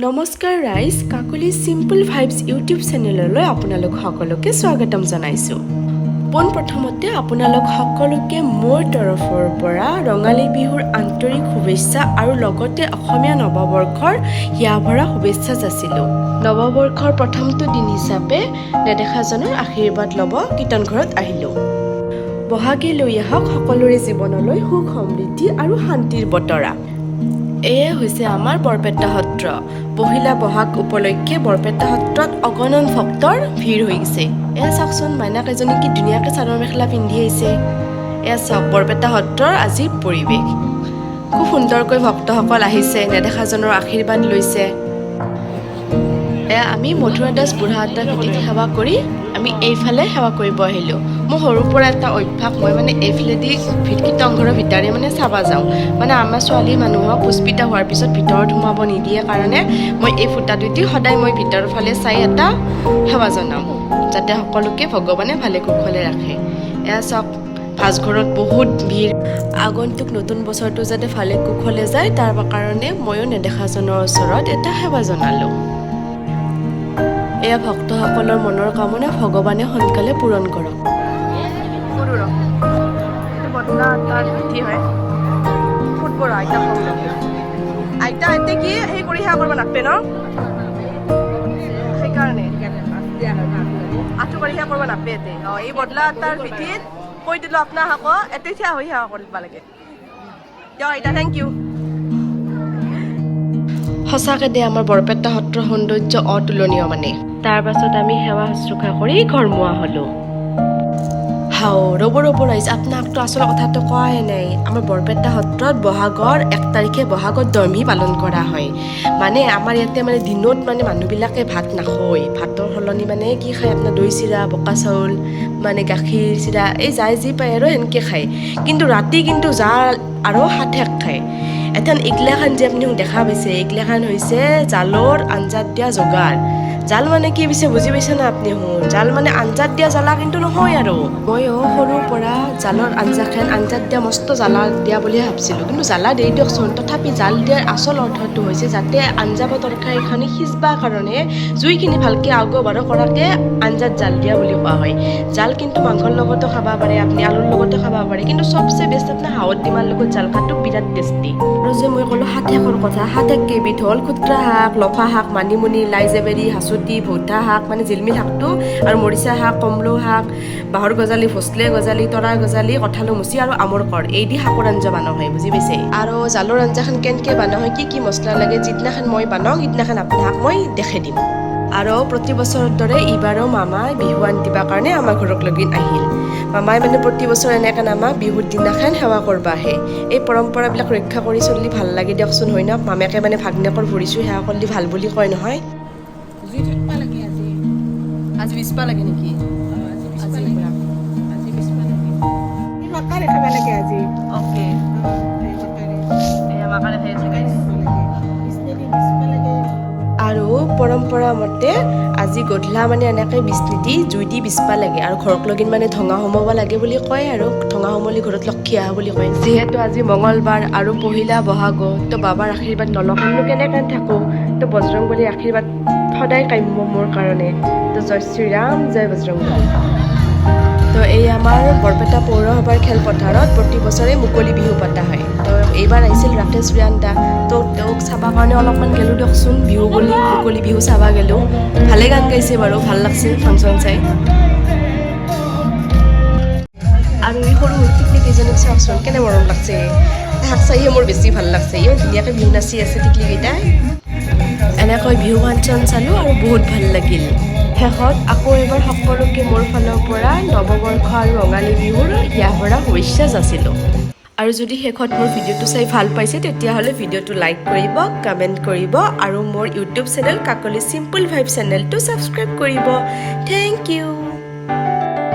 নমস্কাৰ ৰাইজ, Kakoli simple vibes YouTube চেনেললৈ আপোনালোক সকলোকে স্বাগতম জনাইছোঁ। পোনপ্ৰথমতে আপোনালোক সকলোকে মোৰ তৰফৰ পৰা ৰঙালী বিহুৰ আন্তৰিক শুভেচ্ছা আৰু লগতে অসমীয়া নৱবৰ্ষৰ হিয়াভৰা শুভেচ্ছা যাচিলোঁ। নৱবৰ্ষৰ প্ৰথমটো দিন হিচাপে নেদেখাজনৰ আশীৰ্বাদ ল'ব কীৰ্তন ঘৰত আহিলোঁ। বহাগে লৈ আহক সকলোৰে জীৱনলৈ সুখ সমৃদ্ধি আৰু শান্তিৰ বতৰা। এয়ে হৈছে আমাৰ বৰপেটা সত্ৰ। পহিলা বহাগ উপলক্ষে বৰপেটা সত্ৰত অগণন ভক্তৰ ভিৰ হৈ গৈছে। এয়া চাওকচোন, মাইনাকেইজনী কি ধুনীয়াকৈ চাদৰ মেখেলা পিন্ধি আহিছে। এয়া চাওক বৰপেটা সত্ৰৰ আজি পৰিৱেশ। খুব সুন্দৰকৈ ভক্তসকল আহিছে, নেদেখাজনৰ আশীৰ্বাদ লৈছে। এয়া আমি মধুৰা দাস বুঢ়াহঁতৰ ভেটিত সেৱা কৰি আমি এইফালে সেৱা কৰিব আহিলোঁ। মোৰ সৰুৰ পৰা এটা অভ্যাস, মই এইফালেদি কীৰ্তনঘৰৰ ভিতৰে চাবা যাওঁ। আমাৰ ছোৱালী মানুহক পুষ্পিতা হোৱাৰ পিছত ভিতৰত সোমাব নিদিয়ে কাৰণে মই এই ফুটাটোদি সদায় মই ভিতৰৰ ফালে চাই এটা সেৱা জনাওঁ, যাতে সকলোকে ভগৱানে ভালে কুশলে ৰাখে। এয়া চাওক, ভাজঘৰত বহুত ভিৰ। আগন্তুক নতুন বছৰটো যাতে ভালে কুশলে যায় তাৰ কাৰণে ময়ো নেদেখাজনৰ ওচৰত এটা সেৱা জনালোঁ। এয়া ভক্তসকলৰ মনৰ কামনা ভগৱানে সোনকালে পূৰণ কৰক। আইতা কি সেই কৰি সেৱা কৰিব নাপায় ন, সেইকাৰণে আঁঠু কৰি সেৱা কৰিব নাপায়। এই বদলা তাৰ পিঠিত কৈ দিলোঁ আপোনাৰ আকৌ এতে থিয়া হৈ সেৱা কৰিব লাগে। দিয়ক আইতা, থেংক ইউ। সঁচাকৈ দে, আমাৰ বৰপেটা সত্ৰৰ সৌন্দৰ্য অতুলনীয়। তাৰ পাছত আমি সেৱা শুশ্ৰূষা কৰি ঘৰমুৱা হ'লোঁ। ৰ'ব ৰাইজ, আপোনাকতো আচল কথাটো কোৱাই নাই। আমাৰ বৰপেটা সত্ৰত বহাগৰ 1 তাৰিখে বহাগত দহমি পালন কৰা হয়। আমাৰ ইয়াতে দিনত মানুহবিলাকে ভাত নাখায়। ভাতৰ সলনি কি খায়, আপোনাৰ দৈ চিৰা, বোকা চাউল, গাখীৰ চিৰা, এই যাই যি পায় আৰু সেনেকৈ খায়। কিন্তু ৰাতি জাল আৰু হাতেক খায়। এতিয়া এইগিলাখান যে আপুনি দেখা পাইছে, এইগিলাখান হৈছে জালৰ আঞ্জাত দিয়া যোগাৰ। জাল কি পিছে বুজি পাইছে না আপুনি? জাল আঞ্জাত দিয়া জ্বালা কিন্তু নহয় আৰু। ময়ো সৰুৰ পৰা জালৰ আঞ্জাত দিয়া মস্ত জ্বালা দিয়া বুলিয়ে ভাবিছিলোঁ, কিন্তু জ্বালা দেই দিয়কচোন। তথাপি জাল দিয়াৰ আচল অৰ্থটো হৈছে যাতে আঞ্জা বা তৰকাৰীখিনি সিজবৰ কাৰণে জুইখিনি ভালকৈ আগবাঢ় কৰাকৈ আঞ্জাত জাল দিয়া বুলি কোৱা হয়। জাল কিন্তু মাংসৰ লগতো খাব পাৰে, আপুনি আলুৰ লগতো খাব পাৰে, কিন্তু চবচে বেষ্ট আপোনাৰ হাঁহৰ ডিমাৰ লগত জাল খোৱাটো বিৰাট টেষ্টি। আৰু যে মই ক'লোঁ হাত শাকৰ কথা, হাত শাক কেইবিধ হ'ল, খুতৰা শাক, লফা শাক, মানিমুনি, লাই জেবেৰী, হাচুতি, ভৌতা শাক জিলমিল শাকটো, আৰু মৰিচা শাক, কমলো শাক, বাঁহৰ গজালি, ভোচলে গজালি, তৰা গজালি, কঁঠালো মুচি আৰু আমৰ কৰ, এই দি শাকৰ আঞ্জা বনোৱা হয়, বুজি পাইছে? আৰু জালৰ আঞ্জাখন কেনেকৈ বনোৱা হয়, কি মছলা লাগে, যিদিনাখন মই বনাওঁ সিদিনাখন আপোনাক মই দেখাই দিম। আৰু প্ৰতি বছৰৰ দৰে এইবাৰো মামাই বিহু আন দিবৰ কাৰণে আমাৰ ঘৰক লগিন আহিল। মামাই প্ৰতি বছৰ এনেকৈ আমাক বিহুৰ দিনাখন সেৱা কৰিব আহে। এই পৰম্পৰাবিলাক ৰক্ষা কৰি চলি ভাল লাগে দিয়কচোন, হয় ন? মামাকে ভাগনেকৰ ভৰি চুই সেৱা কৰিলে ভাল বুলি কয় নহয়। আজি বিছপা লাগে নেকি? আৰু পৰম্পৰা মতে আজি গধূলা এনেকৈ বিচনীতি জুই দি বিচবা লাগে, আৰু ঘৰক লগিন ঢঙা সোমাব লাগে বুলি কয়, আৰু ঢঙা সোমালি ঘৰত লক্ষী আহা বুলি কয়। যিহেতু আজি মঙলবাৰ আৰু পহিলা বহাগো, তো বাবাৰ আশীৰ্বাদ নলকানো কেনেকৈ থাকোঁ, তো বজৰংবলীৰ আশীৰ্বাদ সদায় কাম্য মোৰ কাৰণে। তো জয় শ্ৰীৰাম, জয় বজৰংবলী। তো এই আমাৰ বৰপেটা পৌৰসভাৰ খেলপথাৰত প্ৰতি বছৰে মুকলি বিহু পতা হয়। তো এইবাৰ আহিছিল ৰাকেশ ৰিয়ান্দা, তো তেওঁক চাবৰ কাৰণে অলপমান গেলোঁ দিয়কচোন, বিহু বুলি মুকলি বিহু চাবা গেলোঁ। ভালে গান গাইছে বাৰু, ভাল লাগছে ফাংচন চাই। আৰু এই সৰু টিকলি কেইজনীক চাওকচোন, কেনে মৰম লাগছে। তাহাক চাইহে মোৰ বেছি ভাল লাগছে। ইমান ধুনীয়াকৈ বিহু নাচি আছে টিকলিকেইটাই। এনেকৈ বিহু ফাংচন চালোঁ আৰু বহুত ভাল লাগিল। শেষত আকৌ এবাৰ সকলোকে মোৰ ফালৰ পৰা নৱবৰ্ষ আৰু ৰঙালী বিহুৰ হিয়াভৰা শুভেচ্ছা যাচিলোঁ। আৰু যদি শেষত মোৰ ভিডিঅ'টো চাই ভাল পাইছে তেতিয়াহ'লে ভিডিঅ'টো লাইক কৰিব, কমেণ্ট কৰিব, আৰু মোৰ ইউটিউব চেনেল কাকলি চিম্পল ভাইব চেনেলটো ছাবস্ক্ৰাইব কৰিব। Thank U.